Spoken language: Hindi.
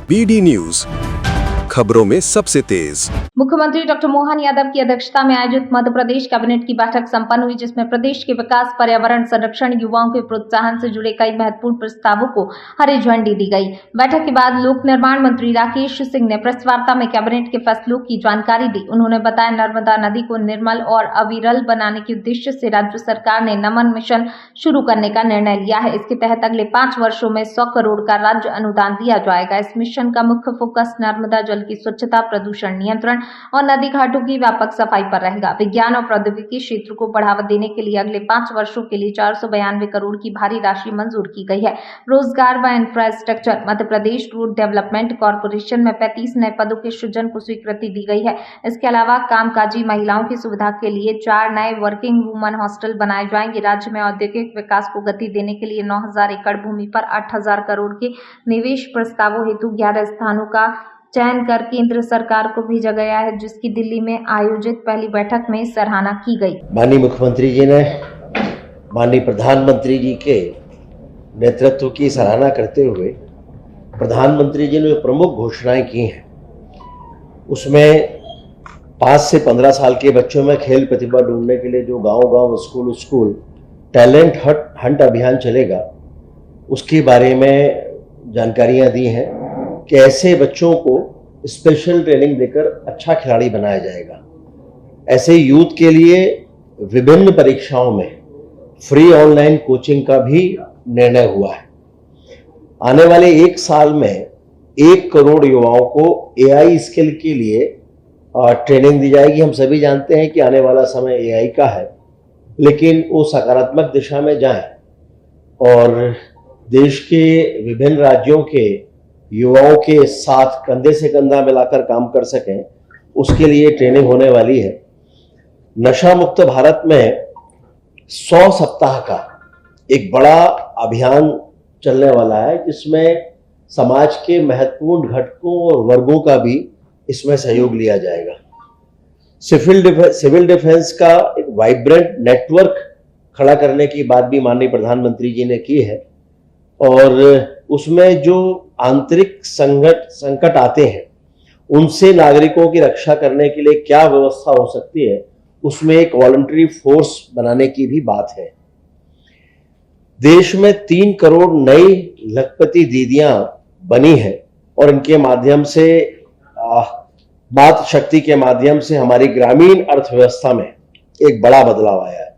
BD न्यूज, खबरों में सबसे तेज। मुख्यमंत्री डॉक्टर मोहन यादव की अध्यक्षता में आयोजित मध्य प्रदेश कैबिनेट की बैठक संपन्न हुई, जिसमें प्रदेश के विकास, पर्यावरण संरक्षण, युवाओं के प्रोत्साहन से जुड़े कई महत्वपूर्ण प्रस्तावों को हरी झंडी दी गई। बैठक के बाद लोक निर्माण मंत्री राकेश सिंह ने प्रेस वार्ता में कैबिनेट के फैसलों की जानकारी दी। उन्होंने बताया, नर्मदा नदी को निर्मल और अविरल बनाने के उद्देश्य से राज्य सरकार ने नमन मिशन शुरू करने का निर्णय लिया है। इसके तहत अगले 5 वर्षों में 100 करोड़ का राज्य अनुदान दिया जाएगा। इस मिशन का मुख्य फोकस नर्मदा जल की स्वच्छता, प्रदूषण नियंत्रण और नदी घाटों की व्यापक सफाई पर रहेगा। विज्ञान और प्रौद्योगिकी क्षेत्र को बढ़ावा देने के लिए अगले 5 वर्षों के लिए 492 करोड़ की भारी राशि मंजूर की गई है। रोजगार व infrastructure, Madhya Pradesh road development corporation में 35 नए पदों के सृजन को स्वीकृति दी गई है। इसके अलावा कामकाजी महिलाओं की सुविधा के लिए 4 नए वर्किंग वुमन हॉस्टल बनाए जाएंगे। राज्य में औद्योगिक विकास को गति देने के लिए 9000 एकड़ भूमि पर 8000 करोड़ के निवेश प्रस्तावों हेतु 11 स्थानों का चयन कर केंद्र सरकार को भेजा गया है, जिसकी दिल्ली में आयोजित पहली बैठक में सराहना की गई। माननीय मुख्यमंत्री जी ने माननीय प्रधानमंत्री जी के नेतृत्व की सराहना करते हुए प्रधानमंत्री जी ने प्रमुख घोषणाएं की हैं, उसमें 5 से 15 साल के बच्चों में खेल प्रतिभा ढूंढने के लिए जो गांव-गांव, स्कूल टैलेंट हंट अभियान चलेगा, उसके बारे में जानकारियां दी हैं कि ऐसे बच्चों को स्पेशल ट्रेनिंग देकर अच्छा खिलाड़ी बनाया जाएगा। ऐसे यूथ के लिए विभिन्न परीक्षाओं में फ्री ऑनलाइन कोचिंग का भी निर्णय हुआ है। आने वाले 1 साल में 1 करोड़ युवाओं को AI स्किल के लिए ट्रेनिंग दी जाएगी। हम सभी जानते हैं कि आने वाला समय AI का है, लेकिन वो सकारात्मक दिशा में जाए और देश के विभिन्न राज्यों के युवाओं के साथ कंधे से कंधा मिलाकर काम कर सकें, उसके लिए ट्रेनिंग होने वाली है। नशा मुक्त भारत में 100 सप्ताह का एक बड़ा अभियान चलने वाला है, जिसमें समाज के महत्वपूर्ण घटकों और वर्गों का भी इसमें सहयोग लिया जाएगा। सिविल डिफेंस का एक वाइब्रेंट नेटवर्क खड़ा करने की बात भी माननीय प्रधानमंत्री जी ने की है, और उसमें जो आंतरिक संकट आते हैं, उनसे नागरिकों की रक्षा करने के लिए क्या व्यवस्था हो सकती है, उसमें एक वॉलंटरी फोर्स बनाने की भी बात है। देश में 3 करोड़ नई लखपति दीदियां बनी हैं और इनके माध्यम से बात शक्ति के माध्यम से हमारी ग्रामीण अर्थव्यवस्था में एक बड़ा बदलाव आया है।